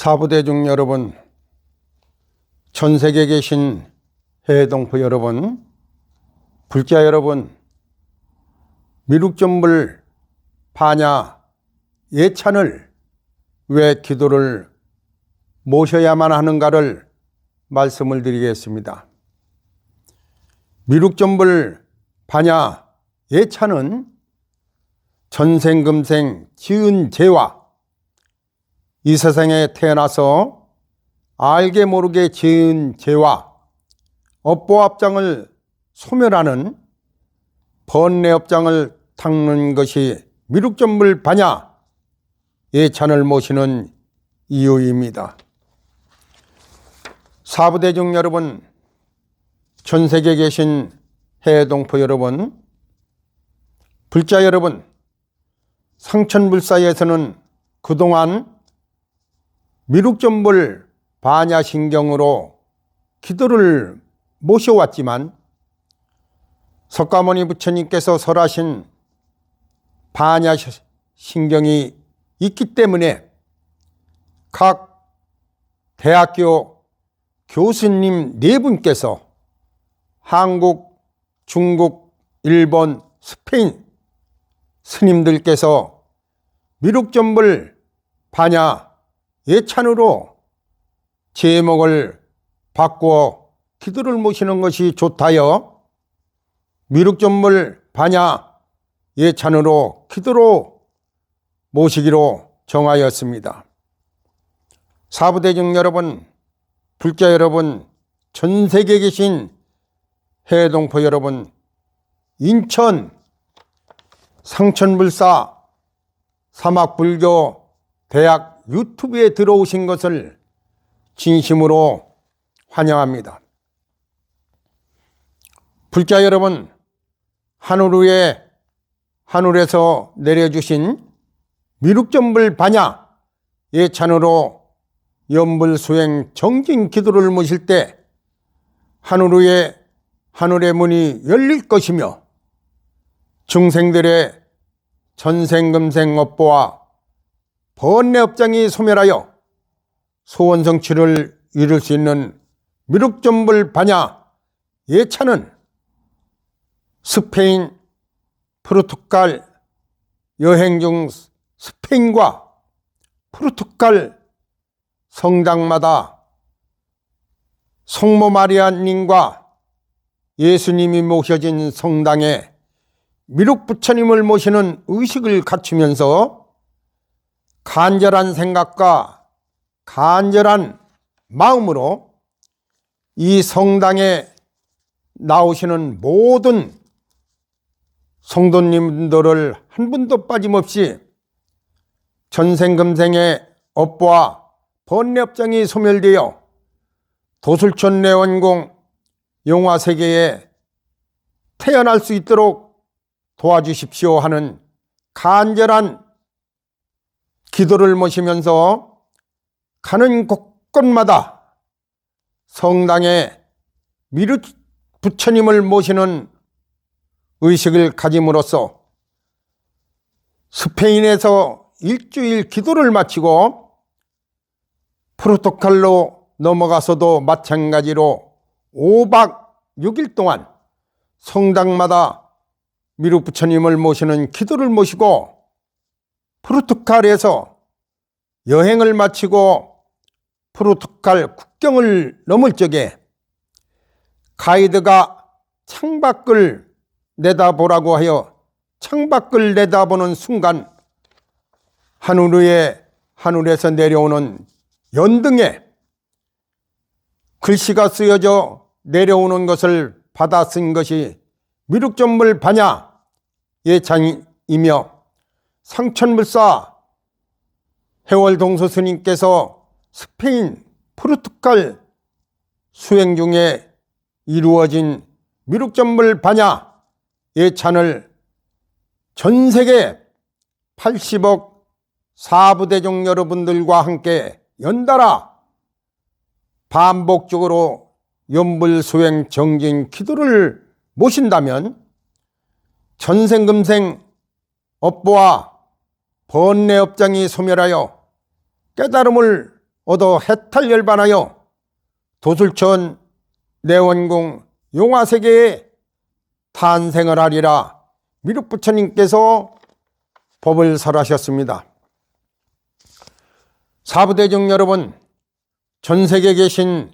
사부대중 여러분, 전 세계에 계신 해외동포 여러분, 불자 여러분, 미륵점불 반야 예찬을 왜 기도를 모셔야만 하는가를 말씀을 드리겠습니다. 미륵점불 반야 예찬은 전생금생 지은 죄와 이 세상에 태어나서 알게 모르게 지은 죄와 업보합장을 소멸하는 번뇌업장을 닦는 것이 미륵점불 반야 예찬을 모시는 이유입니다. 사부대중 여러분, 전 세계에 계신 해외동포 여러분, 불자 여러분, 상천불사에서는 그동안 미륵점불 반야신경으로 기도를 모셔왔지만 석가모니 부처님께서 설하신 반야신경이 있기 때문에 각 대학교 교수님 4분께서 한국, 중국, 일본, 스페인 스님들께서 미륵점불 반야 예찬으로 제목을 바꾸어 기도를 모시는 것이 좋다여 미륵점불 반야 예찬으로 기도로 모시기로 정하였습니다. 사부대중 여러분, 불자 여러분, 전 세계에 계신 해외동포 여러분, 인천 상천불사 사막불교 대학 유튜브에 들어오신 것을 진심으로 환영합니다. 불자 여러분, 하늘에서 내려주신 미륵점불 반야 예찬으로 연불수행 정진 기도를 모실 때 하늘의 문이 열릴 것이며 중생들의 전생금생 업보와 번뇌업장이 소멸하여 소원 성취를 이룰 수 있는 미륵점불 반야 예찬은 스페인, 포르투갈 여행 중 스페인과 포르투갈 성당마다 성모 마리아님과 예수님이 모셔진 성당에 미륵 부처님을 모시는 의식을 갖추면서 간절한 생각과 간절한 마음으로 이 성당에 나오시는 모든 성도님들을 한 분도 빠짐없이 전생금생의 업보와 번뇌업장이 소멸되어 도술촌 내원공 영화세계에 태어날 수 있도록 도와주십시오 하는 간절한 기도를 모시면서 가는 곳곳마다 성당에 미륵 부처님을 모시는 의식을 가짐으로써 스페인에서 일주일 기도를 마치고 포르투갈로 넘어가서도 마찬가지로 5박 6일 동안 성당마다 미륵 부처님을 모시는 기도를 모시고 포르투갈에서 여행을 마치고 포르투갈 국경을 넘을 적에 가이드가 창밖을 내다보라고 하여 창밖을 내다보는 순간 하늘에서 내려오는 연등에 글씨가 쓰여져 내려오는 것을 받아 쓴 것이 미륵점불 반야 예찬이며 상천불사 해월동서 스님께서 스페인, 포르투갈 수행 중에 이루어진 미륵점불 반야 예찬을 전 세계 80억 사부대중 여러분들과 함께 연달아 반복적으로 연불수행 정진 기도를 모신다면 전생금생 업보와 번뇌업장이 소멸하여 깨달음을 얻어 해탈 열반하여 도술천 내원궁 용화세계에 탄생을 하리라 미륵부처님께서 법을 설하셨습니다. 사부대중 여러분, 전세계에 계신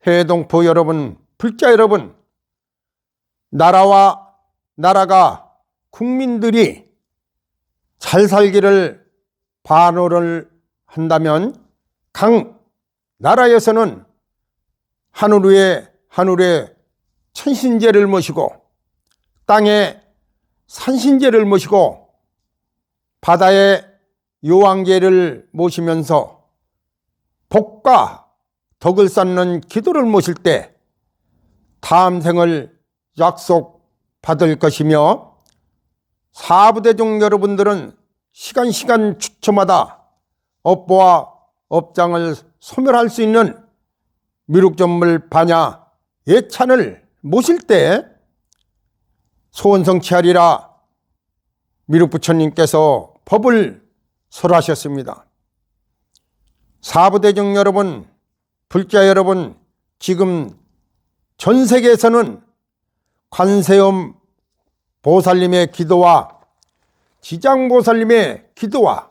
해동포 여러분, 불자 여러분, 나라가 국민들이 잘 살기를 반호를 한다면 각 나라에서는 하늘 위에 천신제를 모시고 땅에 산신제를 모시고 바다에 요왕제를 모시면서 복과 덕을 쌓는 기도를 모실 때 다음 생을 약속받을 것이며, 사부대중 여러분들은 시간 주초마다 업보와 업장을 소멸할 수 있는 미륵전물 반야 예찬을 모실 때 소원성취하리라 미륵부처님께서 법을 설하셨습니다. 사부대중 여러분, 불자 여러분, 지금 전 세계에서는 관세음 보살님의 기도와 지장보살님의 기도와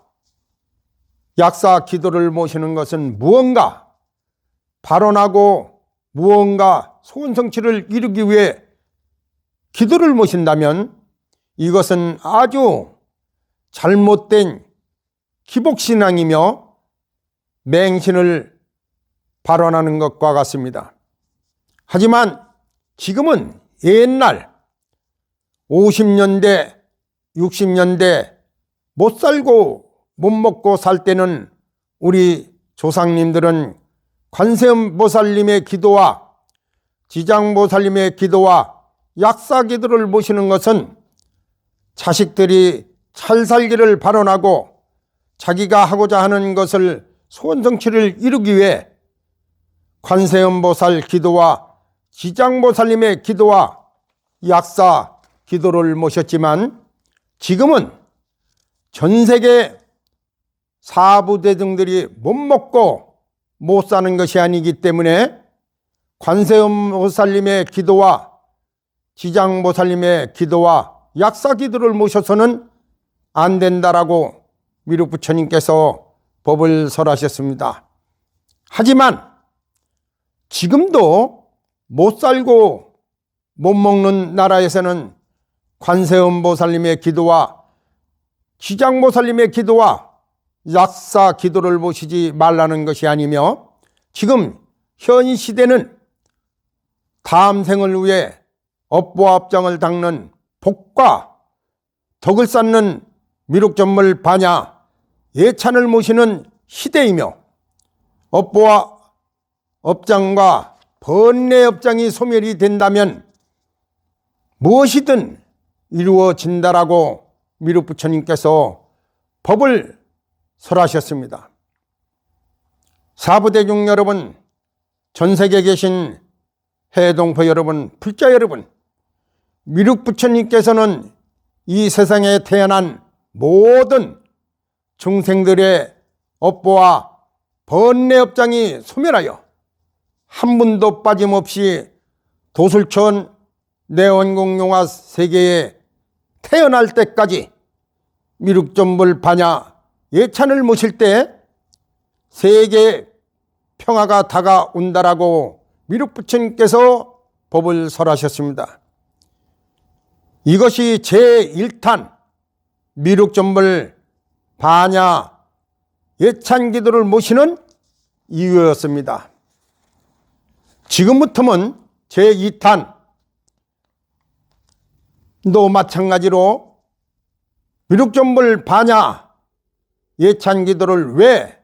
약사 기도를 모시는 것은 무언가 발언하고 무언가 소원성취를 이루기 위해 기도를 모신다면 이것은 아주 잘못된 기복신앙이며 맹신을 발언하는 것과 같습니다. 하지만 지금은 옛날 50년대, 60년대 못 살고 못 먹고 살 때는 우리 조상님들은 관세음보살님의 기도와 지장보살님의 기도와 약사기도를 모시는 것은 자식들이 잘 살기를 발언하고 자기가 하고자 하는 것을 소원성취를 이루기 위해 관세음보살 기도와 지장보살님의 기도와 약사 기도를 모셨지만, 지금은 전 세계 사부대중들이 못 먹고 못 사는 것이 아니기 때문에 관세음보살님의 기도와 지장보살님의 기도와 약사 기도를 모셔서는 안 된다라고 미륵부처님께서 법을 설하셨습니다. 하지만 지금도 못 살고 못 먹는 나라에서는 관세음보살님의 기도와 지장보살님의 기도와 약사 기도를 모시지 말라는 것이 아니며, 지금 현 시대는 다음 생을 위해 업보와 업장을 닦는 복과 덕을 쌓는 미륵전물 반야 예찬을 모시는 시대이며, 업보와 업장과 번뇌 업장이 소멸이 된다면 무엇이든 이루어진다라고 미륵부처님께서 법을 설하셨습니다. 사부대중 여러분, 전 세계에 계신 해동포 여러분, 불자 여러분, 미륵부처님께서는 이 세상에 태어난 모든 중생들의 업보와 번뇌 업장이 소멸하여 한 분도 빠짐없이 도술천 내원궁 용화 세계에 태어날 때까지 미륵전물 반야 예찬을 모실 때 세계 평화가 다가온다라고 미륵부처님께서 법을 설하셨습니다. 이것이 제1탄 미륵전물 반야 예찬 기도를 모시는 이유였습니다. 지금부터는 제2탄도 마찬가지로 미륵전물 반야 예찬 기도를 왜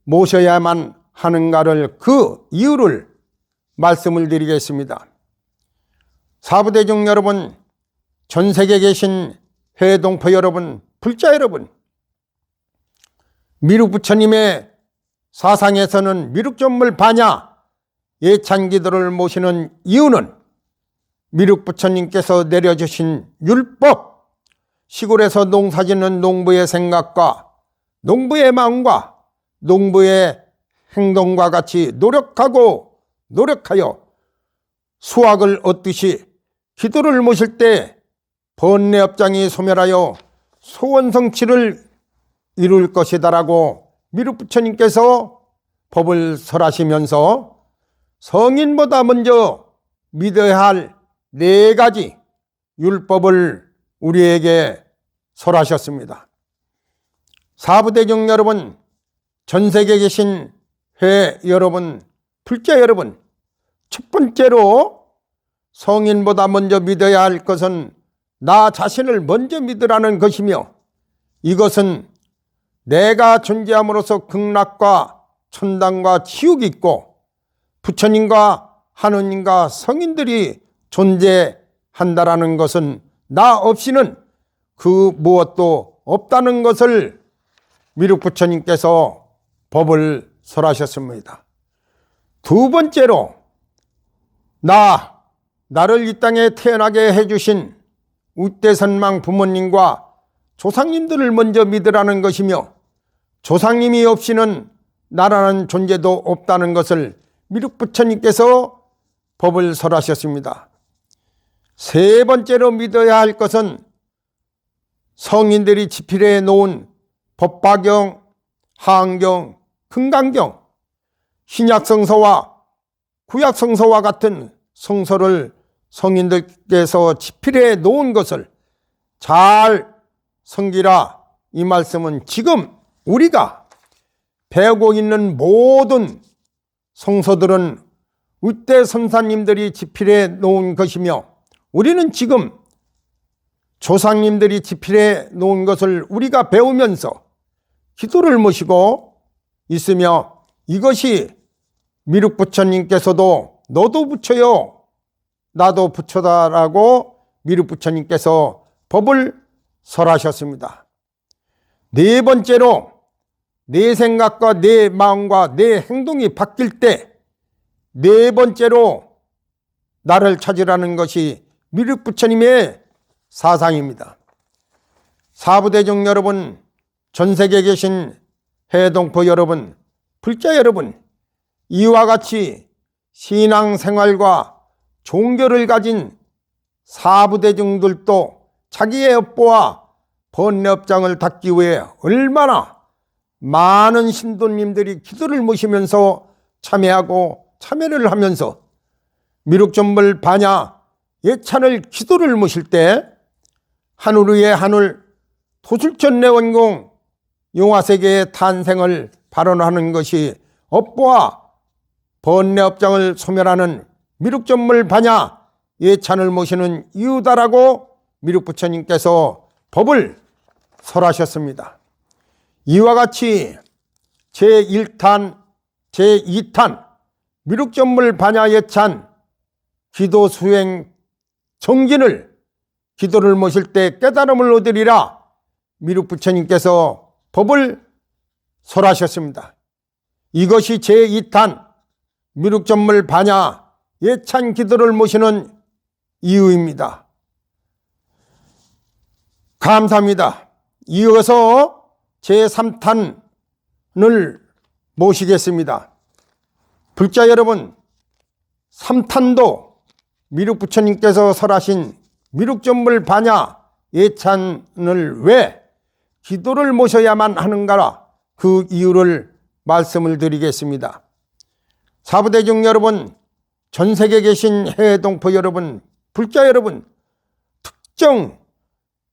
모셔야만 하는가를, 그 이유를 말씀을 드리겠습니다. 사부대중 여러분, 전 세계에 계신 해동포 여러분, 불자 여러분, 미륵부처님의 사상에서는 미륵전물 반야 예찬 기도를 모시는 이유는 미륵부처님께서 내려주신 율법, 시골에서 농사짓는 농부의 생각과 농부의 마음과 농부의 행동과 같이 노력하여 수확을 얻듯이 기도를 모실 때 번뇌업장이 소멸하여 소원 성취를 이룰 것이다라고 미륵부처님께서 법을 설하시면서 성인보다 먼저 믿어야 할 4가지 율법을 우리에게 설하셨습니다. 사부대중 여러분, 전 세계에 계신 회 여러분, 불자 여러분, 첫 번째로 성인보다 먼저 믿어야 할 것은 나 자신을 먼저 믿으라는 것이며, 이것은 내가 존재함으로써 극락과 천당과 지옥이 있고 부처님과 하느님과 성인들이 존재한다라는 것은 나 없이는 그 무엇도 없다는 것을 미륵부처님께서 법을 설하셨습니다. 두 번째로 나를 이 땅에 태어나게 해주신 우대선망 부모님과 조상님들을 먼저 믿으라는 것이며, 조상님이 없이는 나라는 존재도 없다는 것을 미륵부처님께서 법을 설하셨습니다. 세 번째로 믿어야 할 것은 성인들이 지필해 놓은 법화경, 하안경, 금강경, 신약성서와 구약성서와 같은 성서를 성인들께서 지필해 놓은 것을 잘 섬기라. 이 말씀은 지금 우리가 배우고 있는 모든 성서들은 우대 선사님들이 지필해 놓은 것이며, 우리는 지금 조상님들이 지필해 놓은 것을 우리가 배우면서 기도를 모시고 있으며, 이것이 미륵부처님께서도 너도 부처요, 나도 부처다라고 미륵부처님께서 법을 설하셨습니다. 네 번째로 내 생각과 내 마음과 내 행동이 바뀔 때 네 번째로 나를 찾으라는 것이 미륵부처님의 사상입니다. 사부대중 여러분, 전 세계에 계신 해동포 여러분, 불자 여러분, 이와 같이 신앙생활과 종교를 가진 사부대중들도 자기의 업보와 번뇌업장을 닦기 위해 얼마나 많은 신도님들이 기도를 모시면서 참여를 하면서 미륵전불 반야 예찬을 기도를 모실 때 하늘 위에 하늘 도술천내원공 용화세계의 탄생을 발언하는 것이 업보와 번뇌업장을 소멸하는 미륵전불 반야 예찬을 모시는 이유다라고 미륵부처님께서 법을 설하셨습니다. 이와 같이 제1탄, 제2탄 미륵전불 반야 예찬 기도 수행 정진을 기도를 모실 때 깨달음을 얻으리라 미륵부처님께서 법을 설하셨습니다. 이것이 제2탄 미륵전불 반야 예찬 기도를 모시는 이유입니다. 감사합니다. 이어서 제3탄을 모시겠습니다. 불자 여러분, 3탄도 미륵부처님께서 설하신 미륵전불 반야 예찬을 왜 기도를 모셔야만 하는가, 그 이유를 말씀을 드리겠습니다. 사부대중 여러분, 전 세계에 계신 해동포 여러분, 불자 여러분, 특정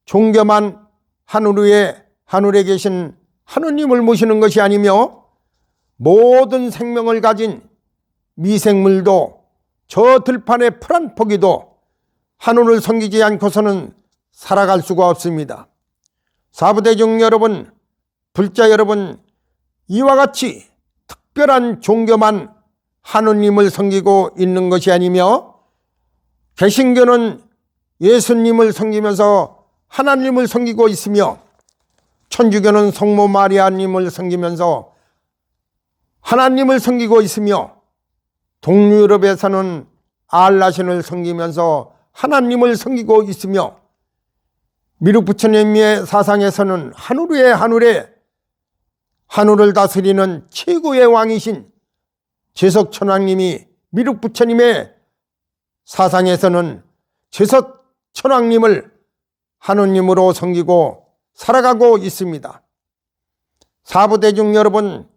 종교만 하늘에 계신 하느님을 모시는 것이 아니며 모든 생명을 가진 미생물도 저 들판의 풀 한 포기도 하늘을 섬기지 않고서는 살아갈 수가 없습니다. 사부대중 여러분, 불자 여러분, 이와 같이 특별한 종교만 하느님을 섬기고 있는 것이 아니며, 개신교는 예수님을 섬기면서 하나님을 섬기고 있으며, 천주교는 성모 마리아님을 섬기면서 하나님을 섬기고 있으며, 동유럽에서는 알라신을 섬기면서 하나님을 섬기고 있으며, 미륵부처님의 사상에서는 하늘에 하늘을 다스리는 최고의 왕이신 제석천왕님이 미륵부처님의 사상에서는 제석천왕님을 하느님으로 섬기고 살아가고 있습니다. 사부대중 여러분,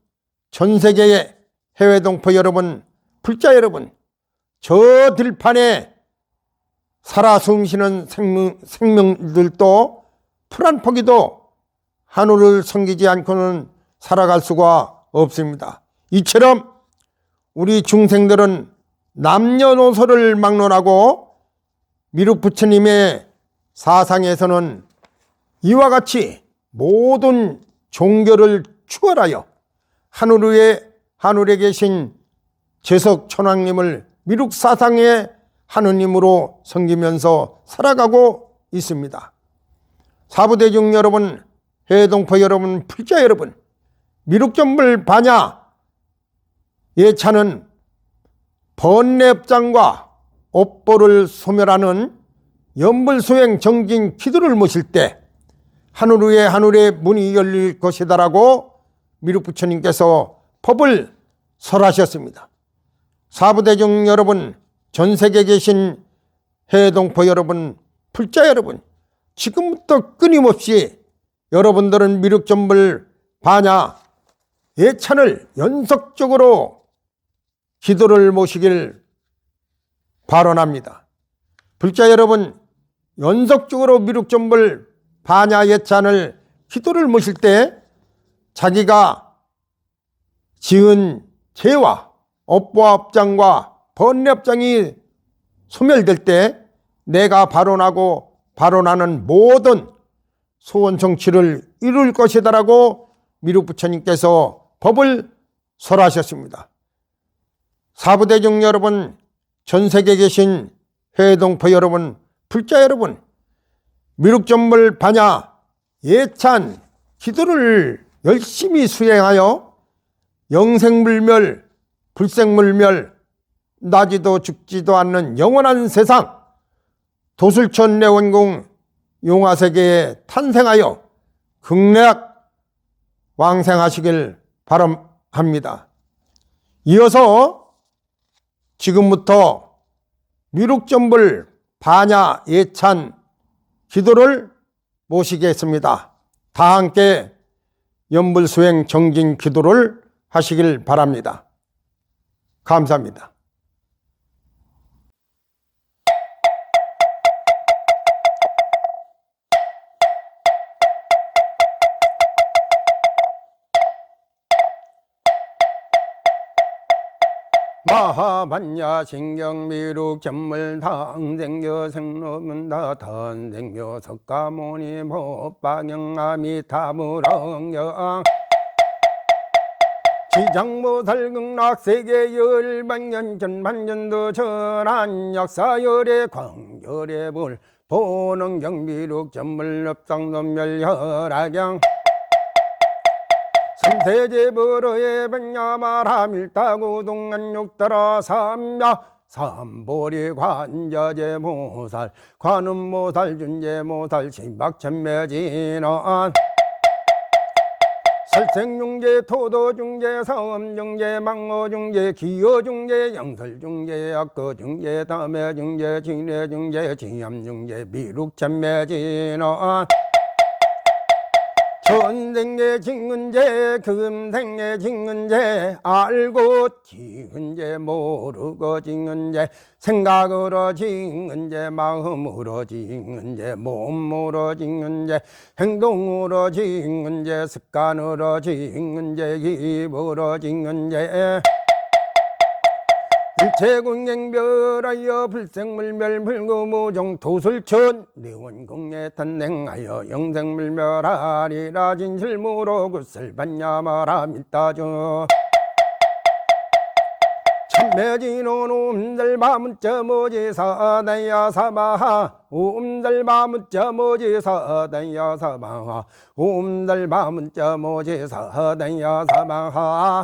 전 세계의 해외 동포 여러분, 불자 여러분, 저 들판에 살아 숨쉬는 생명들도 풀 한 포기도 하늘을 섬기지 않고는 살아갈 수가 없습니다. 이처럼 우리 중생들은 남녀노소를 막론하고 미륵부처님의 사상에서는 이와 같이 모든 종교를 추월하여 하늘에 계신 제석천왕님을 미륵사상의 하느님으로 섬기면서 살아가고 있습니다. 사부대중 여러분, 해동포 여러분, 불자 여러분, 미륵전불 반야 예차는 번뇌업장과 업보를 소멸하는 연불수행 정진 기도를 모실 때 하늘에 문이 열릴 것이다라고 미륵부처님께서 법을 설하셨습니다. 사부대중 여러분, 전 세계에 계신 해동포 여러분, 불자 여러분, 지금부터 끊임없이 여러분들은 미륵전불 반야 예찬을 연속적으로 기도를 모시길 발언합니다. 불자 여러분, 연속적으로 미륵전불 반야 예찬을 기도를 모실 때 자기가 지은 죄와 업보와 업장과 번뇌업장이 소멸될 때 내가 발언하는 모든 소원 성취를 이룰 것이다라고 미륵부처님께서 법을 설하셨습니다. 사부대중 여러분, 전 세계에 계신 해동포 여러분, 불자 여러분, 미륵전불 반야 예찬 기도를 열심히 수행하여 영생물멸, 불생물멸, 나지도 죽지도 않는 영원한 세상 도술천 내원궁 용화세계에 탄생하여 극락 왕생하시길 바람합니다. 이어서 지금부터 미륵전불 반야 예찬 기도를 모시겠습니다. 다 함께 연불수행 정진 기도를 하시길 바랍니다. 감사합니다. 마하반야 신경미륵 전물당생교 생로문다 던생교 석가모니 법방영아미타무렁경 지장모살극락세계 열반년 전반년도 전한 역사열의 광열의 불 보능경미륵 전물럽상논멸혈악양 삼세제불의 백야마라밀다구 동안육따라 삼야 삼보리 관자제모살 관음모살 준제모살 신박천매진원 설생중제 토도중제 사음중제 망어중제 기어중제 영설중제 악거중제 담해중제 진해중제 지암중제 미륵천매진원 전생에 징은제 금생에 징은제 알고 징은제 모르고 징은제 생각으로 징은제 마음으로 징은제 몸으로 징은제 행동으로 징은제 습관으로 징은제 입으로 징은제 일체공행별하여 불생물멸 불구무정 도술천 내원공에 탄생하여 영생물멸하리라 진실무로 구슬반야마라 밀다죠 참매진원 옴달바문자모지사다야사마하 옴달바문자모지사다야사마하 옴달바문자모지사다야사마하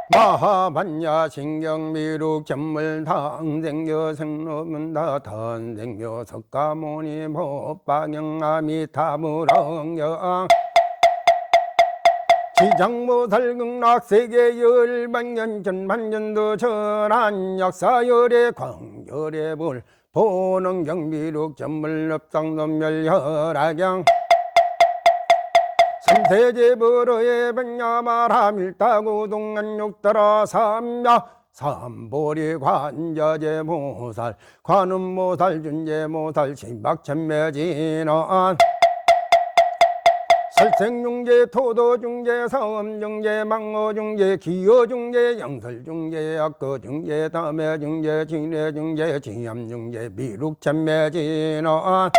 마하반야 신경미륵 전물당생교 생로문다 던생교 석가모니 법방영아미타무렁경 지장모살 극락세계 열반년 전반년도 전한 역사열의 광열의 볼 보는 경비룩 전물럽상놈멸혈악양 삼세제불의 백야마라밀다고 동안육따라 삼야 삼보리 관자제모살 관음모살 준제모살 신박천매진원 설생중제 토도중제 사음중제 망어중제 기어중제 양설중제 악거중제 담해중제 진해중제 지암중제 미룩천매진원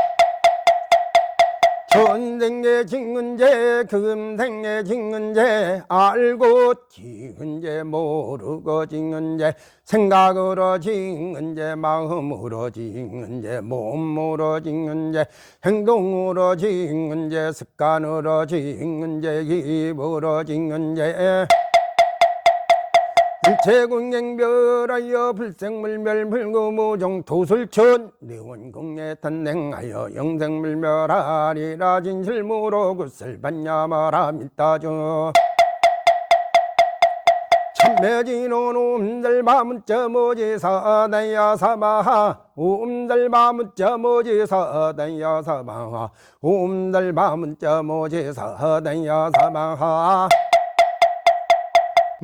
천생의 징은제 금생의 징은제 알고 징은제 모르고 징은제 생각으로 징은제 마음으로 징은제 몸으로 징은제 행동으로 징은제 습관으로 징은제 입으로 징은제 일체군행별하여 불생물멸 불구무정 도술천 내원공에 탄생하여 영생물멸하리라 진실무로 굿설반야마라 밀다죠 참매진원 옴달바문자 모지사 다야사마하 옴달바문자 모지사 다야사마하 옴달바문자 모지사 다야사마하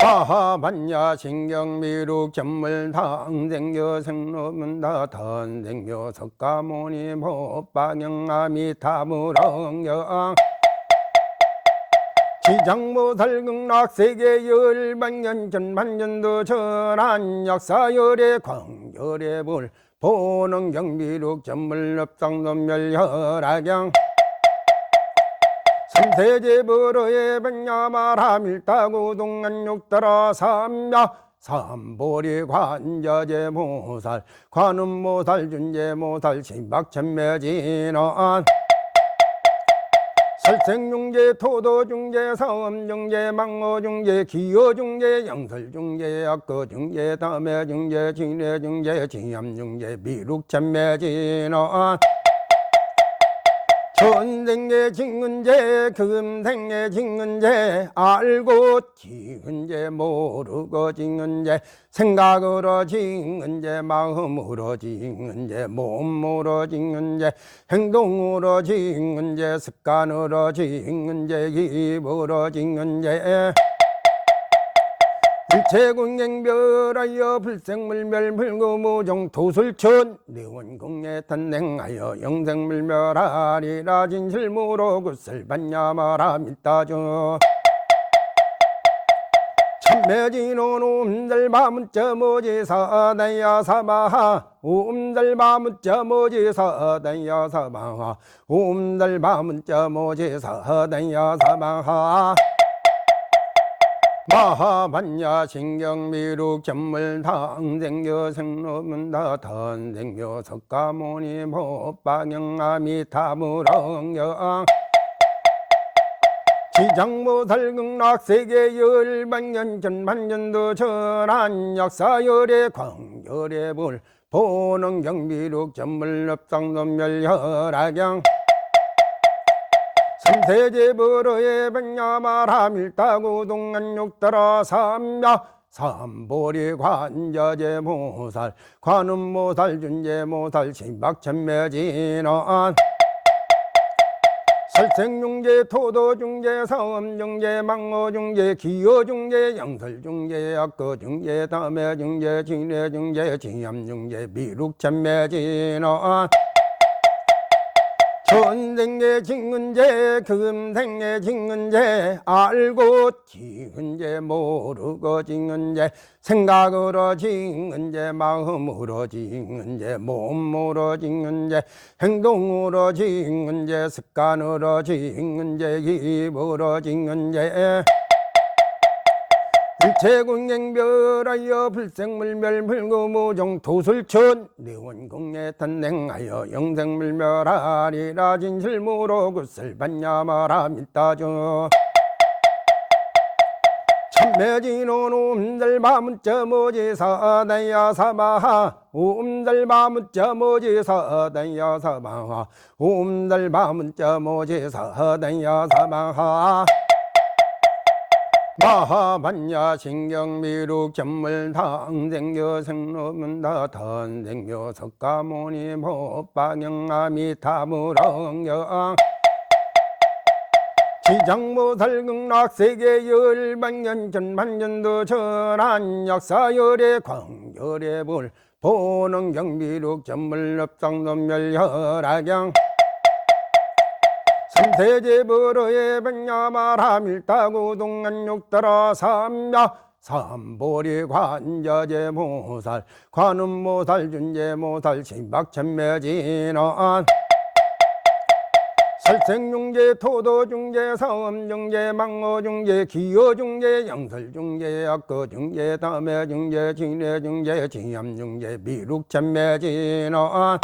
마하반야 신경미룩 전물당생교 생로문다 던생교 석가모니 법방영아미타무렁영 지장모살 극락세계 열반년 전반년도 전한 역사열의 광열의 볼 보는 경비룩 전물럽상놈멸혈악양 삼세제불의 백야마라밀다고 동안육따라 삼야 삼보리 관자제모살 관음모살 준제모살 신박천매진원 설생중제 토도중제 사음중제 망어중제 기어중제 양설중제 악거중제 담해중제 진해중제 지암중제 미룩천매진원 천생의 징은제 금생의 징은제 알고 징은제 모르고 징은제 생각으로 징은제 마음으로 징은제 몸으로 징은제 행동으로 징은제 습관으로 징은제 입으로 징은제 일체군행별하여 불생물멸 불구무정 도술천 내원공에 탄생하여 영생물멸하리라 진실무로 굿설반야마라 밀다죠 참매진원 옴달바문자 모지사 다야사마하 옴달바문자 모지사 다야사마하 옴달바문자 모지사 다야사마하 마하반야 신경미룩 전물당생교 생로문다 던생교 석가모니 법방영아미타무렁영 지장모살 극락세계 열반년 전반년도 전한 역사열의 광열의 볼 보는 경비룩 전물럽상놈멸혈악양 삼세제불의 백야마라밀다고 동안육따라 삼야 삼보리 관자제모살 관음모살 준제모살 신박천매진원 설생중제 토도중제 사음중제 망어중제 기어중제 양설중제 악거중제 담해중제 진해중제 지암중제 미룩천매진원 천생의 징은제 금생의 징은제 알고 징은제 모르고 징은제 생각으로 징은제 마음으로 징은제 몸으로 징은제 행동으로 징은제 습관으로 징은제 입으로 징은제 일체군행별하여 불생물멸 불구무정 도술천 내원공에 탄생하여 영생물멸하리라 진실무로 굿설반야마라 밀다죠 참매진원 옴달바문자 모지사 다야사마하 옴달바문자 모지사 다야사마하 옴달바문자 모지사 다야사마하 마하반야 신경미룩 전물당생교 생로문다 단생교 석가모니 법방영아미타무렁영 지장모살극락세계 열만년 전만년도 전한 역사열의 광열의 볼 보능경미룩 전물럽상놈멸혈악양 삼세제버러의 백야마라밀다고 동안육따라 삼야 삼보리 관자제모살 관음모살 준제모살 신박천매진원 살생중제 토도중제 사음중제 망어중제 기여중제 양설중제 악거중제 담해중제 진해중제 지암중제 미룩천매진원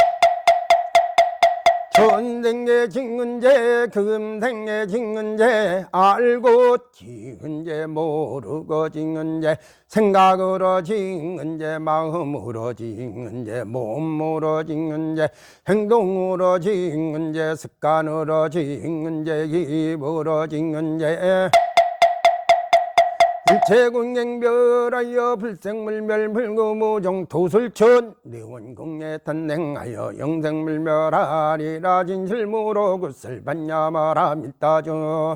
전생에 징은제 금생에 징은제 알고 징은제 모르고 징은제 생각으로 징은제 마음으로 징은제 몸으로 징은제 행동으로 징은제 습관으로 징은제 입으로 징은제 일체공행별하여 불생물멸 불구무종 도술천 내원공에 탄생하여 영생물멸하리라 진실무로 굿설반야마라 밀다죠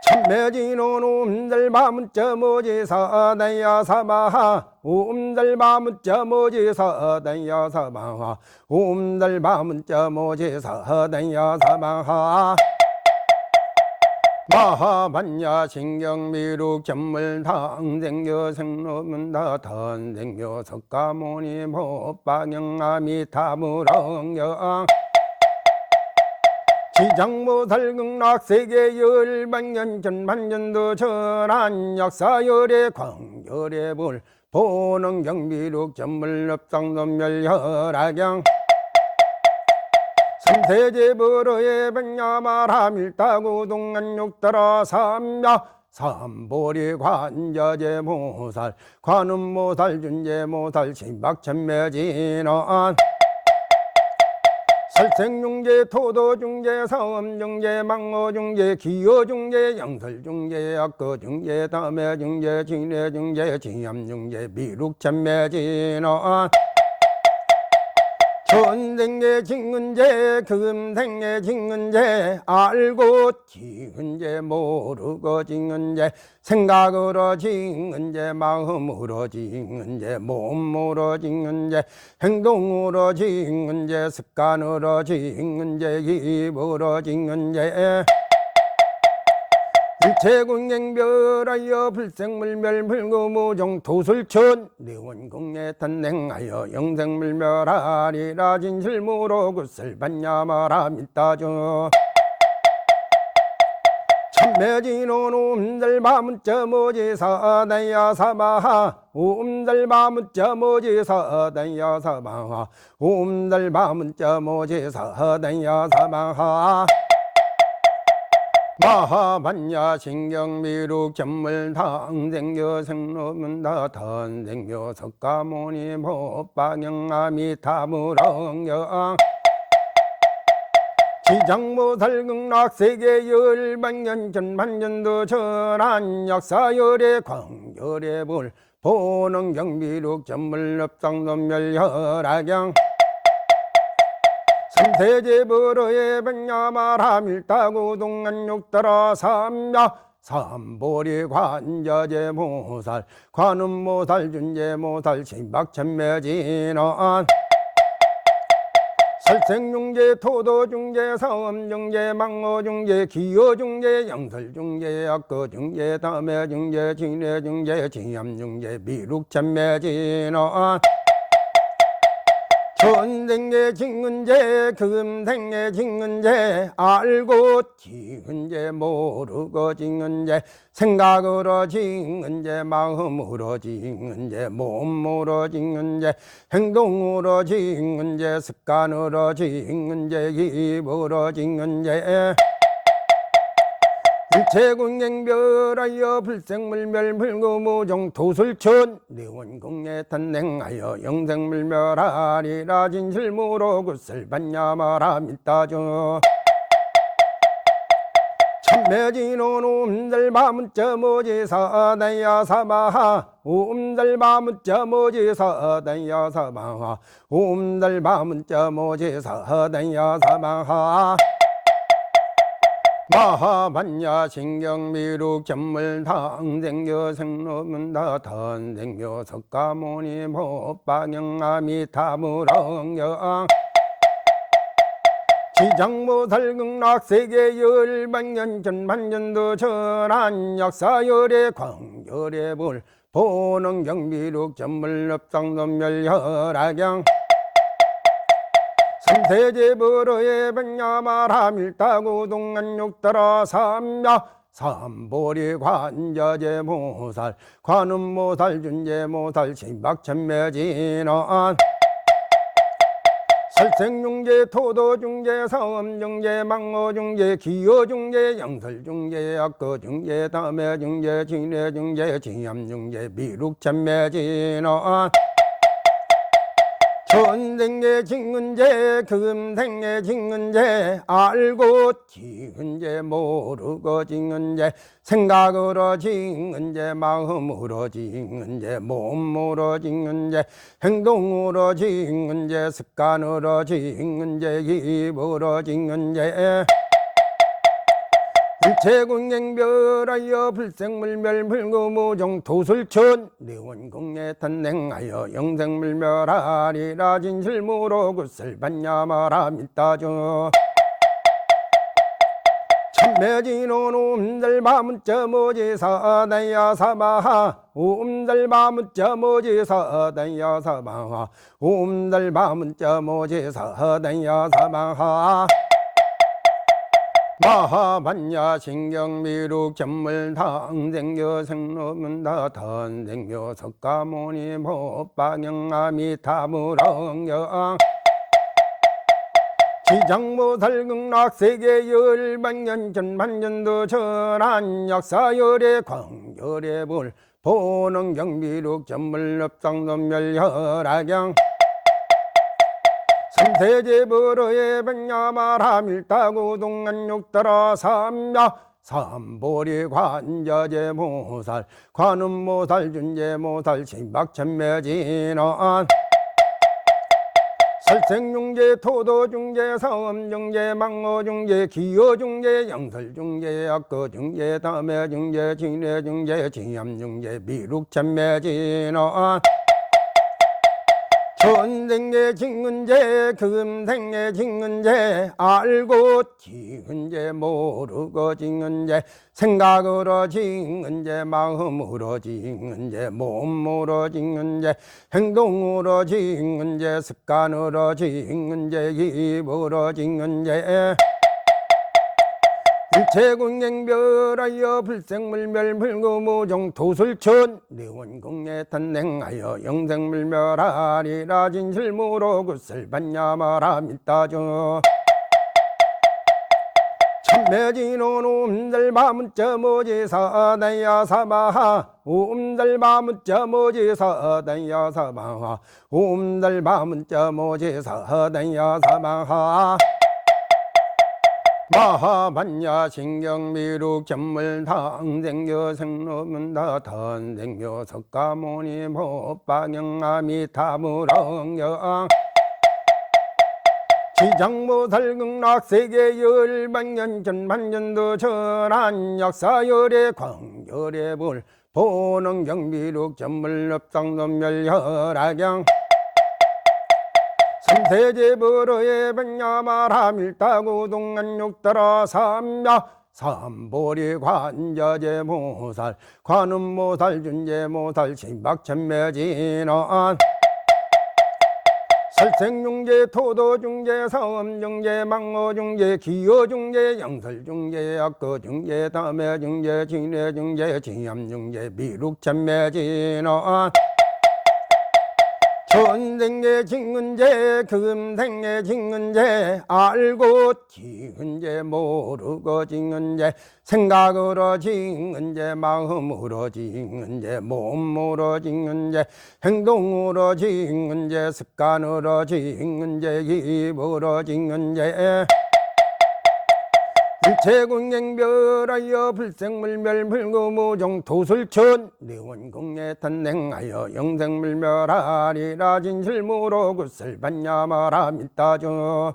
참매진원 옴달마문자 모지사다야 사마하 옴달마문자 모지사다야 사마하 옴달마문자 모지사다야 사마하 마하반야 신경미룩 전물당생교 생로문다 단생교 석가모니 법방영아미타무렁영 지장모살극락세계 열만년 전만년도 전한 역사열의 광열의 볼 보능경미룩 전물럽상놈멸혈악양 삼세제버러의 백야마라밀다고 동안육따라 삼야 삼보리 관자제모살 관음모살 준제모살 신박천매진원 살생중제 토도중제 사음중제 망어중제 기여중제 양설중제 악거중제 담해중제 진해중제 지암중제 미룩천매진원 전생에 징은제 금생에 징은제 알고 징은제 모르고 징은제 생각으로 징은제 마음으로 징은제 몸으로 징은제 행동으로 징은제 습관으로 징은제 입으로 징은제 일체공행별하여 불생물멸 불구무종 도술천 내원공에 탄생하여 영생물멸하리라 진실무로 굿설반야마라 밀다죠 참매진원 옴달마문자 모지사다야 사마하 옴달마문자 모지사다야 사마하 옴달마문자 모지사다야 사마하 마하반야 신경미룩 전물당생교 생로문다 단생교 석가모니 법방영아미타무렁영 지장모살극락세계 열만년 전만년도 전한 역사열의 광열의 볼 보능경미룩 전물럽상놈멸혈악양 삼세제버러의 백야마라밀다고 동안육따라 삼야 삼보리 관자제모살 관음모살 준제모살 신박천매진원 살생중제 토도중제 사음중제 망어중제 기여중제 양설중제 악거중제 담해중제 진해중제 지암중제 미룩천매진원 전생에 징은제 금생에 징은제 알고 징은제 모르고 징은제 생각으로 징은제 마음으로 징은제 몸으로 징은제 행동으로 징은제 습관으로 징은제 입으로 징은제 일체공행별하여 불생물멸 불구무종 도술천 내원공에 탄생하여 영생물멸하리라 진실무로 굿설반야마라 밀다죠 참매진원 옴달마문자 모지사다야 사마하 옴달마문자 모지사다야 사마하 옴달마문자 모지사다야 사마하 마하반야 신경미룩 전물당생교 생로문다 던생교 석가모니 법방영아미타무렁영 지장모살극락 세계 열반년 전반년도 전한 역사열의 광열의 볼 보는 경비룩 전물럽상놈멸혈악양 삼세제버러의 백야마라밀다고 동안육따라 삼야 삼보리 관자제모살 관음모살 준제모살 신박천매진원 설생중재 토도중재 사음중재 망어중재 기어중재 영설중재 악거중재 담해중재 진해중재 지암중재 미룩천매진원 전생의 징은제 금생의 징은제 알고 징은제 모르고 징은제 생각으로 징은제 마음으로 징은제 몸으로 징은제 행동으로 징은제 습관으로 징은제 입으로 징은제 일체공행별하여 불생물멸 불구무정 도술천 내원공에 탄생하여 영생물멸하리라 진실무로 굿설반야마라 밀다죠 참매진원 옴달마문자 모지사다야 사마하 옴달마문자 모지사다야 사마하 옴달마문자 모지사다야 사마하 마하반야 신경미룩 전물당생교 생로문다 던생교 석가모니 법방영아미타무렁영 지장모살극락 세계 열반년 전반년도 전한 역사열의 광열의 볼 보는 경비룩 전물럽상놈멸혈악양 삼세제버러의 백야마라밀다고 동안육따라 삼야 삼보리 관자제모살 관음모살 준제모살 신박천매진원 설생중재 토도중재 사음중재 망어중재 기어중재 영설중재 악거중재 담해중재 진해중재 지암중재 미룩천매진원 전생의 징은제 금생의 징은제 알고 징은제 모르고 징은제 생각으로 징은제 마음으로 징은제 몸으로 징은제 행동으로 징은제 습관으로 징은제 입으로 징은제 일체공행별하여 불생물멸 불구무정 도술천 내원공에 탄생하여 영생물멸하리라 진실무로 굿설반야마라 밀다죠 참매진원 옴달마문자 모지사다야 사마하 옴달마문자 모지사다야 사마하 옴달마문자 모지사다야 사마하 마하반야 신경미룩 전물당생교 생로문다 던생교 석가모니 법방영아미타무렁영 지장모살극락 세계 열반년 전반년도 전한 역사열의 광열의 볼 보는 경비룩 전물럽상놈멸혈악양 삼세제버러의 백야마라밀다고 동안육따라 삼야 삼보리 관자제모살 관음모살 준제모살 신박천매진원 설생중재 토도중재 사음중재 망어중재 기어중재 영설중재 악거중재 담해중재 진해중재 지암중재 미룩천매진원 전생의 징은제 금생의 징은제 알고 징은제 모르고 징은제 생각으로 징은제 마음으로 징은제 몸으로 징은제 행동으로 징은제 습관으로 징은제 입으로 징은제 일체공행별하여 불생물멸 불구무종 도술천 내원공에 탄생하여 영생물멸하리라 진실무로 굿을 받냐마라 믿다죠.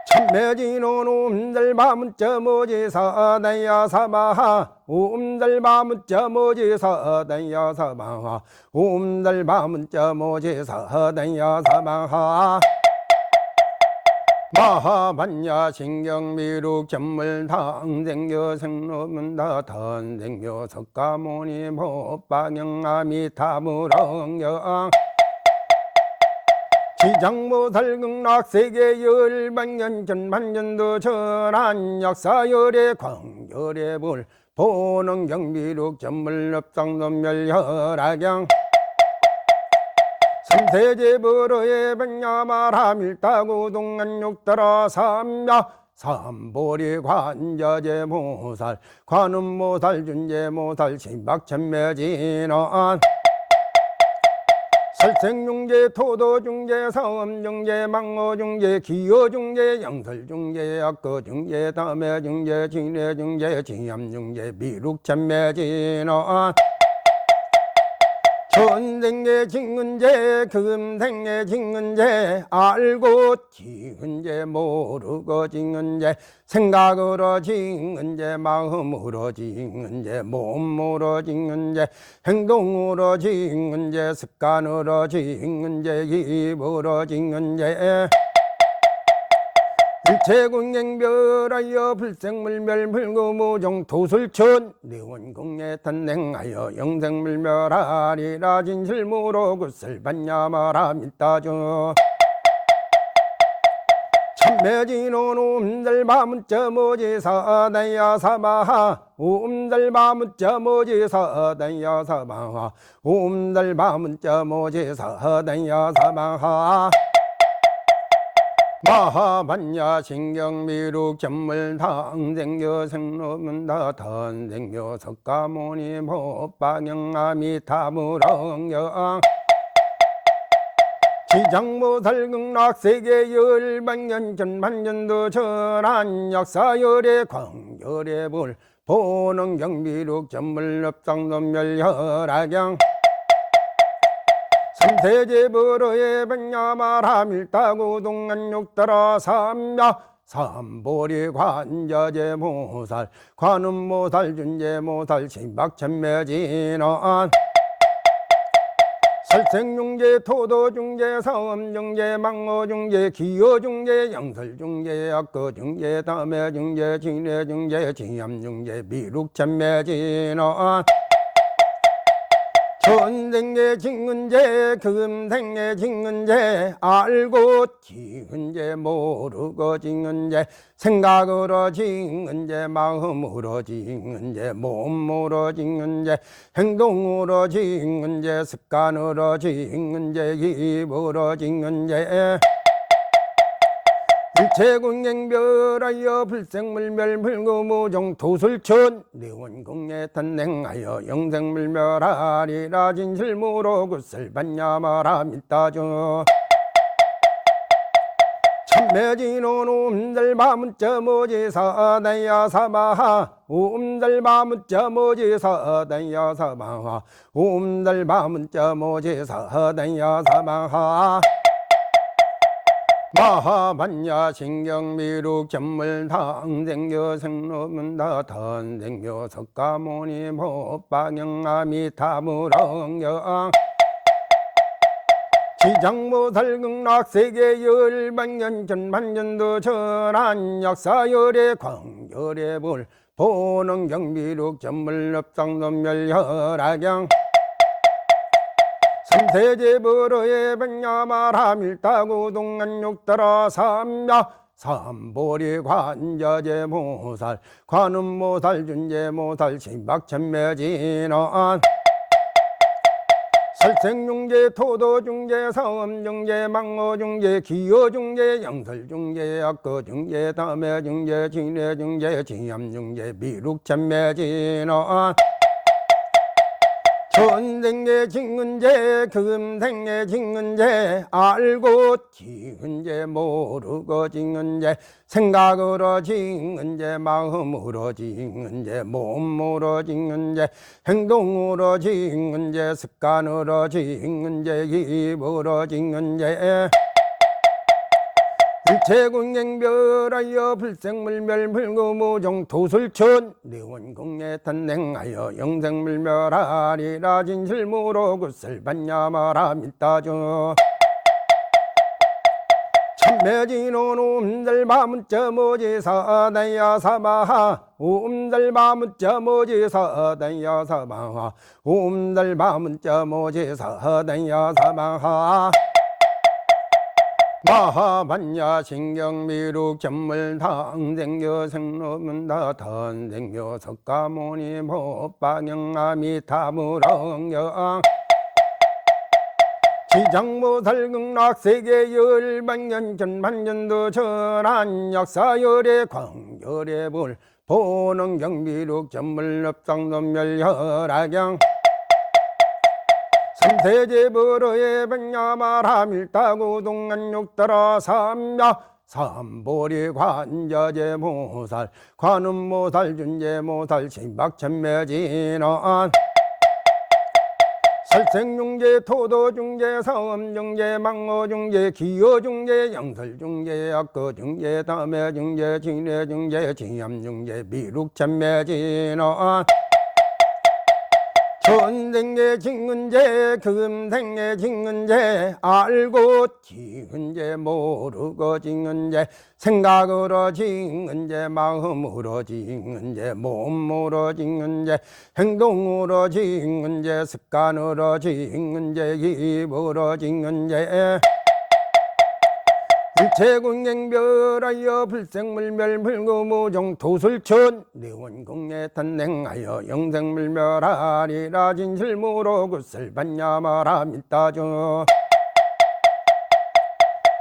참매진온 옴달바문자 모지사다야 사마하 옴달바문자 모지사다야 사마하 옴달바문자 모지사다야 사마하 마하반야 신경미룩 전물당생교 생로문다 던생교 석가모니 법방영아미타무렁영 지장모살극락 세계 열반년 전반년도 전한 역사열의 광열의 불 보능 경비룩 전물럽상놈멸혈악양 삼세제버러의 백야마라밀다구 동안육따라 삼야 삼보리 관자제모살 관음모살 준제모살 신박천매진원 살생중제 토도중제 사음중제 망어중제 기어중제 양설중제 악거중제 담해중제 진해중제 지암중제 미룩천매진원 전생의 징은제 금생의 징은제 알고 징은제 모르고 징은제 생각으로 징은제 마음으로 징은제 몸으로 징은제 행동으로 징은제 습관으로 징은제 입으로 징은제 일체공행별하여 불생물멸 불구무종 도술천 내원공에 탄생하여 영생물멸하리라 진실무로 굿을 받냐마라 믿다죠. 참매진온 옴달바문자 모지사다야 사마하 옴달바문자 모지사다야 사마하 옴달바문자 모지사다야 사마하 마하반야 신경미룩 전물당생교 생로문다 던생교 석가모니 법방영아미타무렁영 지장모살극락 세계 열반년 전반년도 전한 역사열의 광열의 불 보능 경비룩 전물럽상놈멸혈악양 삼세제버러의 백야마라밀다구 동안육따라 삼야 삼보리 관자제모살 관음모살 준제모살 신박천매진원 살생중제 토도중제 사음중제 망어중제 기어중제 양설중제 악거중제 담해중제 진해중제 지암중제 미룩천매진원 전생의 징은제 금생의 징은제 알고 징은제 모르고 징은제 생각으로 징은제 마음으로 징은제 몸으로 징은제 행동으로 징은제 습관으로 징은제 입으로 징은제 일체공행별하여 불생물멸 불구무종 도술천 내원공에 탄생하여 영생물멸하리라 진실무로 굿을 받냐마라 믿다죠. 참매진온 옴달바문자 모지사다야 사마하 옴달바문자 모지사다야 사마하 옴달바문자 모지사다야 사마하 마하반야 신경미룩 전물당생교 생로문다 던생교 석가모니 법방영아미타무렁영 지장모살극락 세계 열반년 전반년도 전한 역사열의 광열의 불 보능 경비룩 전물럽상놈멸혈악양 삼세제버러의 백야마라밀다구 동안육따라 삼야 삼보리 관자제모살 관음모살 준제모살 신박천매진원 살생중제 토도중제 사음중제 망어중제 기어중제 양설중제 악거중제 담해중제 진해중제 지암중제 미룩천매진원 전생에 짓는 죄 금생에 짓는 죄 알고 짓는 죄 모르고 짓는 죄 생각으로 짓는 죄 마음으로 짓는 죄 몸으로 짓는 죄 행동으로 짓는 죄 습관으로 짓는 죄 입으로 짓는 죄 일체공행별하여 불생물멸 불구무종 도술천 내원공에 탄생하여 영생물멸하리라 진실무로 굿슬반야마라 밀다죠 참매진온 옴달바문자 모지사 다야사마하 옴달바문자 모지사 다야사마하 옴달바문자 모지사 다야사마하 마하반야 신경미룩 전물당 생교 생로문다 던생교 석가모니 법방영아미타무렁영 지장모살극락 세계 열반년 전반년도 전한 역사열의 광열의 불 보는 경미룩 전물업상도멸혈악양 삼세제불의 백야마라밀다구 동안육따라 삼야 삼보리 관자제모살 관음모살 준제모살 신박천매진원 살생중제 토도중제 사음중제 망어중제 기어중제 양설중제 악거중제 담해중제 진해중제 지암중제 미룩천매진원 전생에 짓는 죄 금생에 짓는 죄 알고 짓는 죄 모르고 짓는 죄 생각으로 짓는 죄 마음으로 짓는 죄 몸으로 짓는 죄 행동으로 짓는 죄 습관으로 짓는 죄 입으로 짓는 죄 일체공행별하여 불생물멸 불구무종 도술천 내원공에 탄생하여 영생물멸하리라 진실무로 굿슬반야마라 밀다죠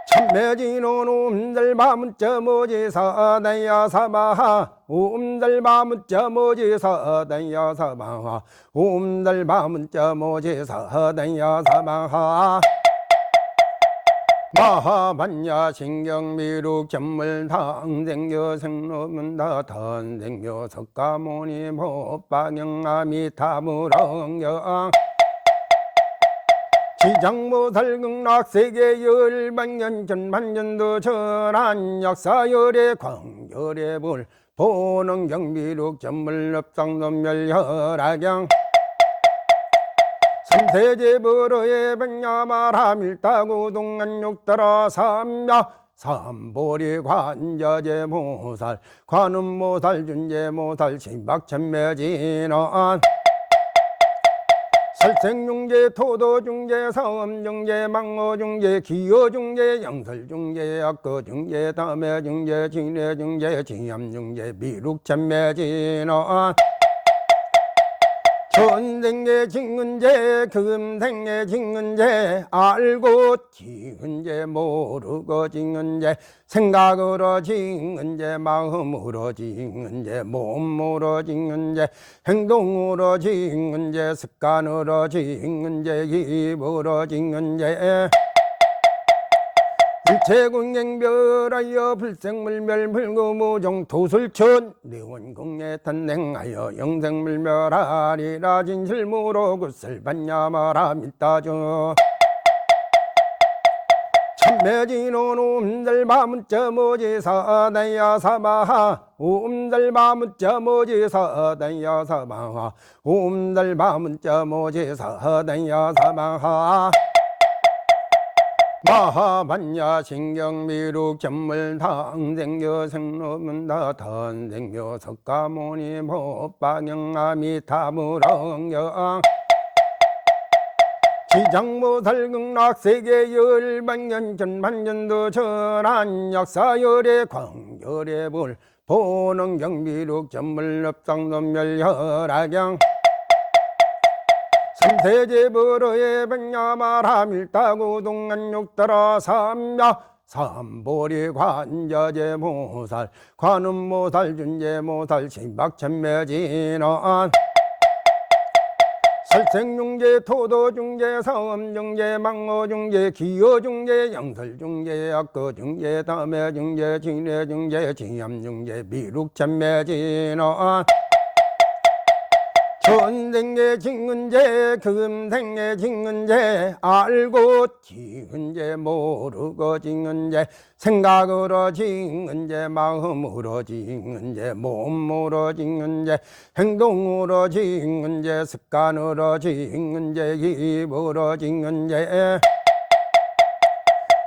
참매진온 옴달바문자 모지사 다야사마하 옴달바문자 모지사 다야사마하 옴달바문자 모지사 다야사마하 마하반야 신경미룩 전물당 생교 생로문다 던생교 석가모니 법방영아미타무렁영 지장모살극락 세계 열반년 전반년도 전한 역사열의 광열의 불 보는 경미룩 전물업상도멸혈악양 삼세제불의 백야마라밀다구 동안육따라 삼야 삼보리 관자제모살 관음모살 준제모살 신박천매진원 살생중제 토도중제 사음중제 망어중제 기어중제 양설중제 악거중제 담해중제 진해중제 지암중제 미룩천매진원 전생에 짓는 죄 금생에 짓는 죄 알고 짓는 죄 모르고 짓는 죄 생각으로 짓는 죄 마음으로 짓는 죄 몸으로 짓는 죄 행동으로 짓는 죄 습관으로 짓는 죄 입으로 짓는 죄 일체공행별하여 불생물멸 불구무종 도술천 내원공에 탄생하여 영생물멸하리라 진실무로 굿슬반야마라 밀다죠 참매진온 옴달바문자 모지사 다야사마하 옴달바문자 모지사 다야사마하 옴달바문자 모지사 다야사마하 마하반야 신경미룩 전물당 생교 생로문다 던생교 석가모니 법방영아미타무렁영 지장모살극락 세계 열반년 전반년도 전한 역사열의 광열의 불 보는 경미룩 전물업상도멸혈악양 삼세제불의 백야마라밀다구 동안육따라 삼야 삼보리 관자제모살 관음모살 준제모살 신박천매진원 살생중재, 토도중재, 사업중재, 망어중재, 기어중재, 양설중재, 악거중재, 담해중재, 진해중재, 진암중재, 미륵참매진원. 전생에 징은제, 금생에 징은제, 알고 징은제, 모르고 징은제, 생각으로 징은제, 마음으로 징은제, 몸으로 징은제, 행동으로 징은제, 습관으로 징은제, 입으로 징은제.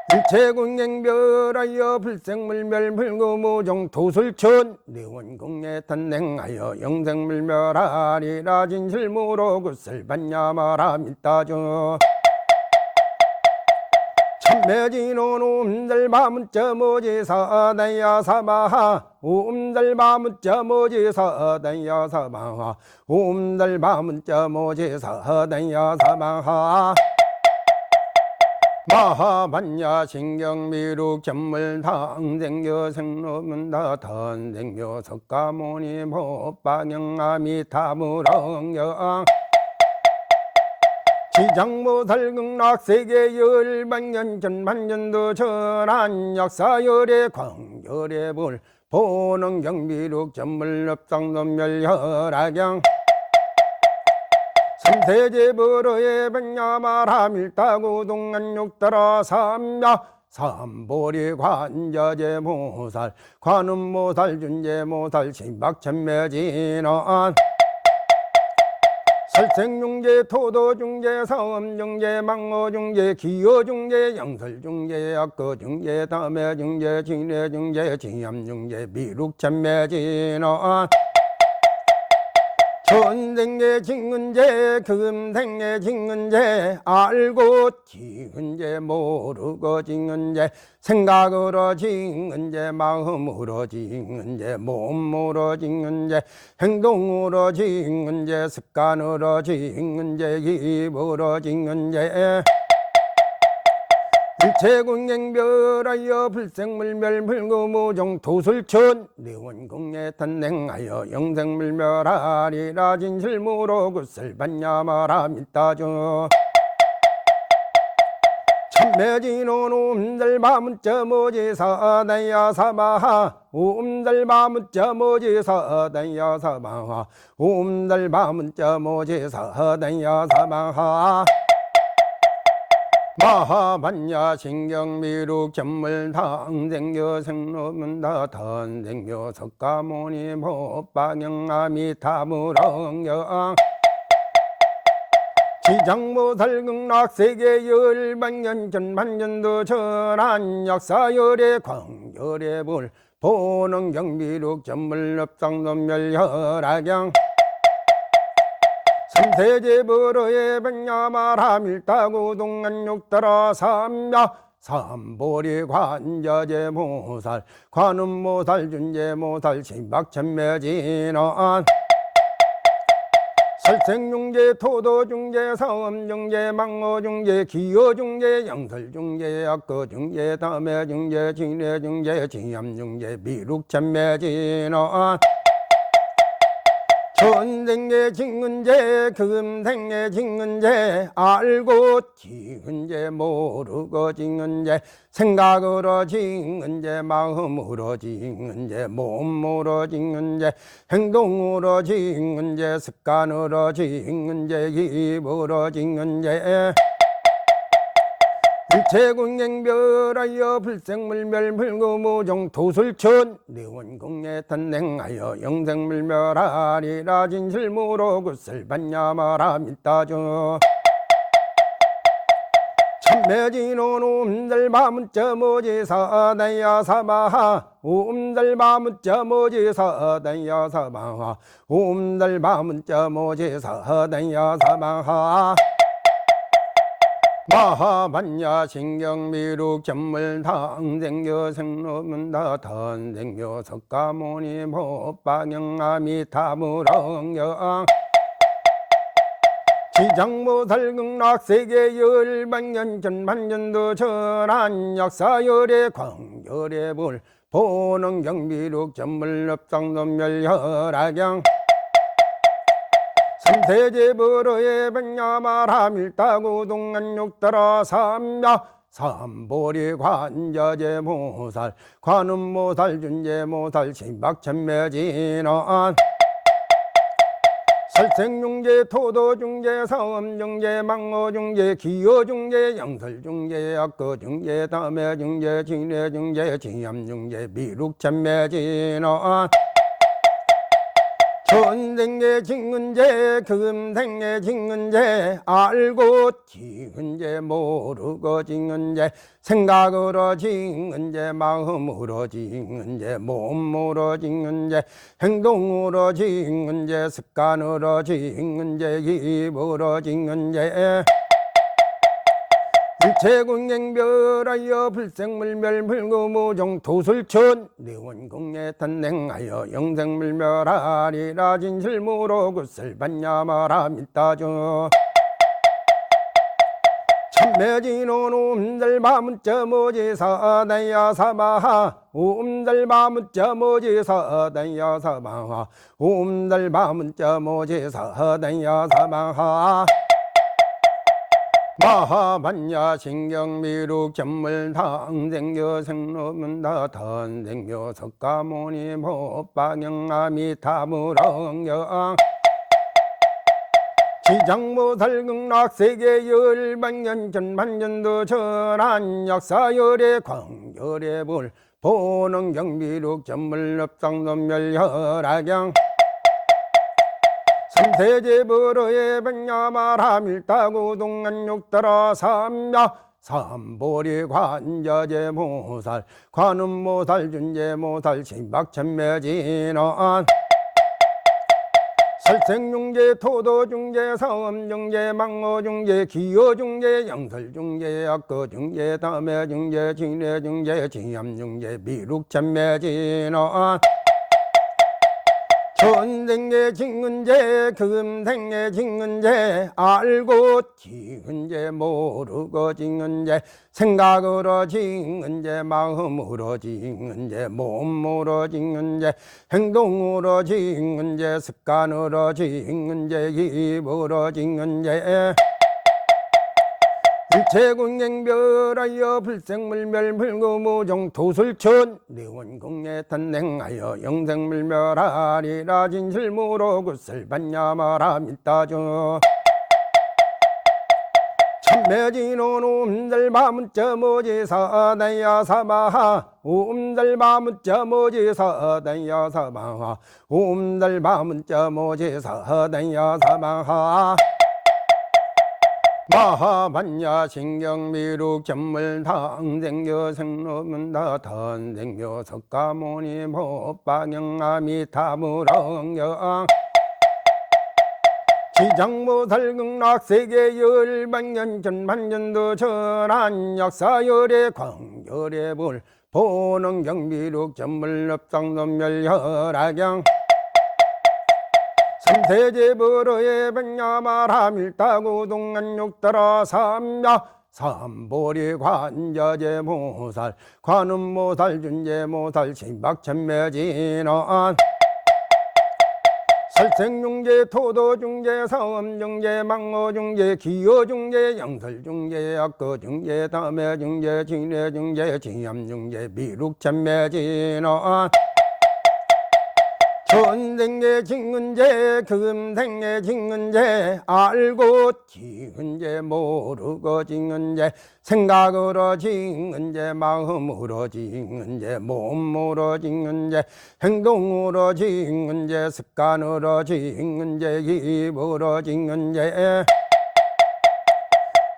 일체공행별하여 불생물멸 불구무종 도술천 내원공에 탄생하여 영생물멸하리라 진실무로 굿슬반야마라 밀다죠. 참매진원 옴달바문자 모지사 다야사마하 옴달바문자 모지사 다야사마하 옴달바문자 모지사 다야사마하 마하반야 신경미룩 전물탕생교 생로문다 탄생교 석가모니 법방영아미타무렁영 지장모살극락 세계 열반년 전반년도 전한 역사열의 광열의 불 보능경미룩 전물럽상놈멸혈악영 삼세제불의 백야마라밀다구 동안육따라 삼야 삼보리 관자제모살 관음모살 준제모살 신박천매진원 살생중재, 토도중재, 사업중재, 망어중재, 기어중재, 양설중재, 악거중재, 담해중재, 진해중재, 진암중재, 미륵천매진원 전생에 징은제, 금생에 징은제, 알고 징은제, 모르고 징은제, 생각으로 징은제, 마음으로 징은제, 몸으로 징은제, 행동으로 징은제, 습관으로 징은제, 입으로 징은제. 일체공행별하여 불생물멸 불구무종 도술천 내원공에 탄생하여 영생물멸하리라 진실무로 굿슬반야마라 밀다죠. 참매진원 옴달바문자 모지사 다야사마하 옴달바문자 모지사 다야사마하 옴달바문자 모지사 다야사마하 마하반야 신경미룩 전물탕생교 생로문다 탄생교 석가모니 법방영아미타무렁영 지장모살극락 세계 열반년 전반년도 전한 역사열의 광열의 불 보능경미룩 전물럽상놈멸혈악영 삼세제불의 백야마라밀다구 동안육따라 삼야 삼보리 관자제모살 관음모살 준제모살 신박천매진원 살생중재, 토도중재, 사업중재, 망어중재, 기어중재, 양설중재, 악거중재, 담해중재, 진해중재, 진암중재, 미륵천매진원 전생에 징은제, 금생에 징은제, 알고 징은제, 모르고 징은제, 생각으로 징은제, 마음으로 징은제, 몸으로 징은제, 행동으로 징은제, 습관으로 징은제, 입으로 징은제. 일체공행별하여 불생물멸 불구무종 도술천 내원공에 탄생하여 영생물멸하리라 진실무로 굿슬반야마라 밀다죠. 참매진원 옴달바문자 모지사 다야사마하 옴달바문자 모지사 다야사마하 옴달바문자 모지사 다야사마하 마하반야 신경미룩 전물탕생교 생로문다 탄생교 석가모니 법방영아미타무렁영 지장모살극락 세계 열반년 전반년도 전한 역사열의 광열의 불 보능경미룩 전물럽상놈멸혈악영 삼세제불의 백야마라밀다구 동안육따라 삼야 삼보리 관저제모살 관음모살 준제모살 신박천매진원 살생중제 토도중제 사음중제 망어중제 기어중제 양설중제 악거중제 담해중제 진해중제 진암중제 미룩천매진원 천생의 징은제 금생의 징은제 알고 징은제 모르고 징은제 생각으로 징은제 마음으로 징은제 몸으로 징은제 행동으로 징은제 습관으로 징은제 입으로 징은제 일체공행별하여 불생물멸 불구무종 도술천 내원공에 탄생하여 영생물멸하리라 진실무로 굿을 받냐마라 밀다죠 참매진원 옴달바문자 모지사 다야 사마하 옴달바문자 모지사 다야 사마하 옴달바문자 모지사 다야 사마하 마하반야 신경미룩 전물당 생교 생로문다 던생교 석가모니 법방영아미타무렁영 지장모살극락세계 열반년 전반년도 전한 역사열의 광열의 불 보능경미룩 전물럽상놈멸혈악영 삼세제불의 백야마라밀다구 동안육따라 삼야 삼보리 관저제모살 관음모살 준제모살 신박천매진원 살생중제 토도중제 사음중제 망어중제 기어중제 양설중제 악거중제 담해중제 진해중제 진암중제 미룩천매진원 천생의 징은제 금생의 징은제 알고 징은제 모르고 징은제 생각으로 징은제 마음으로 징은제 몸으로 징은제 행동으로 징은제 습관으로 징은제 입으로 징은제 일체공행별하여 불생물멸 불구무종 도술천 내원공에 탄생하여 영생물멸하리라 진실무로 굿을 받냐마라 밀다죠 참매진원 옴달바문자 모지사 다야 사마하 옴달바문자 모지사 다야 사마하 옴달바문자 모지사 다야 사마하 마하반야 신경미룩 전물당 생교 생로문다 던생교 석가모니 법방영아미타무렁영 지장모살극락세계 열반년 전반년도 전한 역사열의 광열의 불 보능경미룩 전물럽상놈멸혈악영 삼세제불의 백야마라밀다구 동안육따라 삼야 삼보리 관저제모살 관음모살 준제모살 신박천매진원 살생중제 토도중제 사음중제 망어중제 기어중제 양설중제 악거중제 담해중제 진해중제 진암중제 미룩천매진원 천생의 징은제 금생의 징은제 알고 징은제 모르고 징은제 생각으로 징은제 마음으로 징은제 몸으로 징은제 행동으로 징은제 습관으로 징은제 입으로 징은제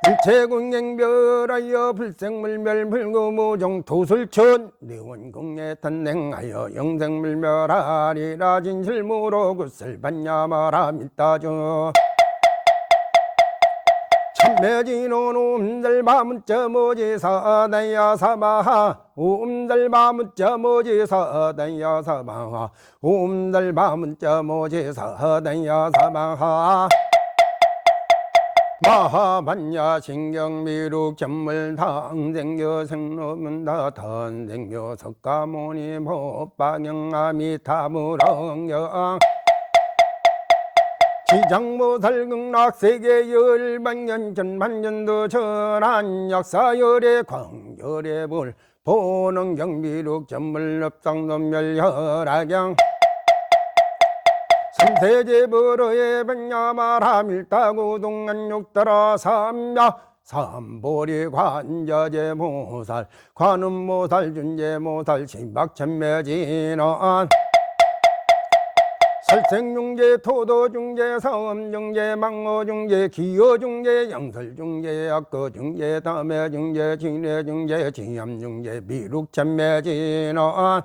일체공행별하여 불생물멸 불구무종 도술천 내원공에 탄생하여 영생물멸하리라 진실무로 굿을 받냐마라 밀다죠 참매진원 옴달바문자 모지사 다야 사마하 옴달바문자 모지사 다야 사마하 옴달바문자 모지사 다야 사마하 마하반야 신경미룩 전물당 생교 생로문다 던생교 석가모니 법방영아미타무렁영 지장모살 극락세계 열반년 전반년도 전한 역사열의 광열의 볼 보는 경비룩 전물럽상놈멸혈악양 삼세제불의 백야마라밀다구 동안육따라 삼야 삼보리 관저제모살 관음모살 준제모살 신박천매진원 설생중재 토도중재 사음중재 망어중재 기어중재 영설중재 악거중재 담해중재 진해중재 지암중재 미룩천매진원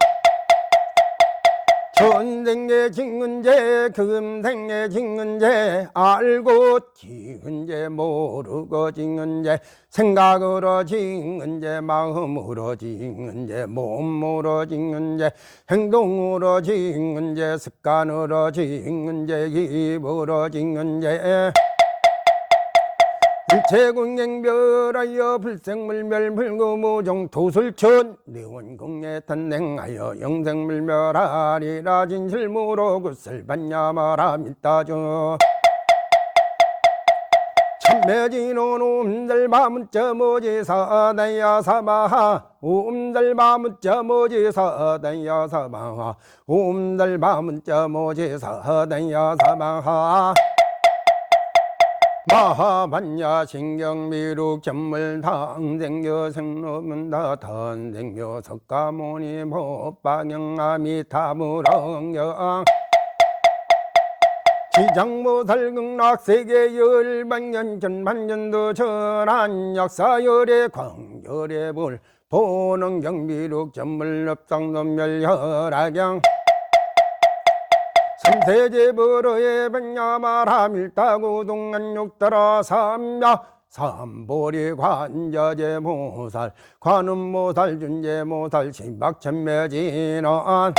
천생의 징은제 금생의 징은제 알고 징은제 모르고 징은제 생각으로 징은제 마음으로 징은제 몸으로 징은제 행동으로 징은제 습관으로 징은제 입으로 징은제 일체공행별하여 불생물멸 불구무종 도술천 내원공에 탄생하여 영생물멸하리라 진실무로 굿설반야마라 밀다죠 참매진원 옴달바문자 모지사다야 사마하 옴달바문자 모지사다야 사마하 옴달바문자 모지사다야 사마하 마하반야 신경미룩 전물당생교 생로문다 던생교 석가모니 법방영아미타무렁경 지장모살 극락세계 열반년 전반년도 전한 역사열의 광열의 볼 보는 경미룩 전물럽상놈멸혈악양 삼세제불의 백야마라밀다구 동안육따라 삼야 삼보리 관저제모살 관음모살 준제모살 신박천매진원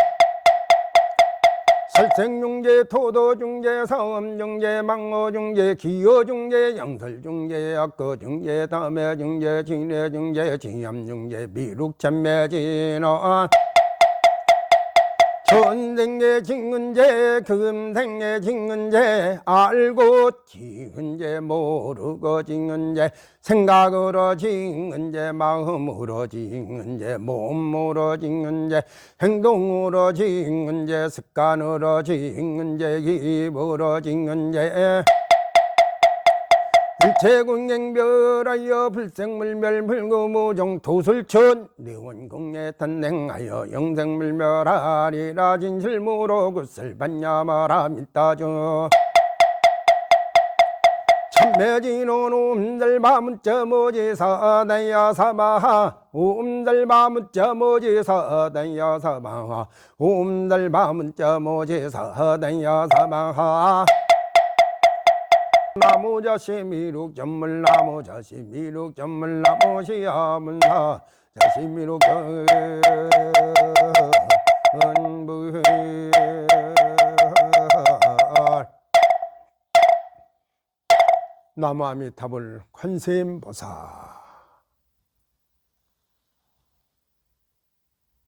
설생중재 토도중재 사음중재 망어중재 기어중재 영설중재 악거중재 담해중재 진해중재 지암중재 미룩천매진원 천생의 징은제 금생의 징은제 알고 징은제 모르고 징은제 생각으로 징은제 마음으로 징은제 몸으로 징은제 행동으로 징은제 습관으로 징은제 입으로 징은제 일체공행별하여 불생물멸 불구무종 도술천 내원공에 탄생하여 영생물멸하리라 진실무로 굿설반야마라 밀다죠 참매진원 옴달바문자 모지사다야 사마하 옴달바문자 모지사다야 사마하 옴달바문자 모지사다야 사마하 나무자시 미룩 전물 나무자시 미룩 전물 나무시야문사 자시 미룩 전부 나무아미타불 관세음보살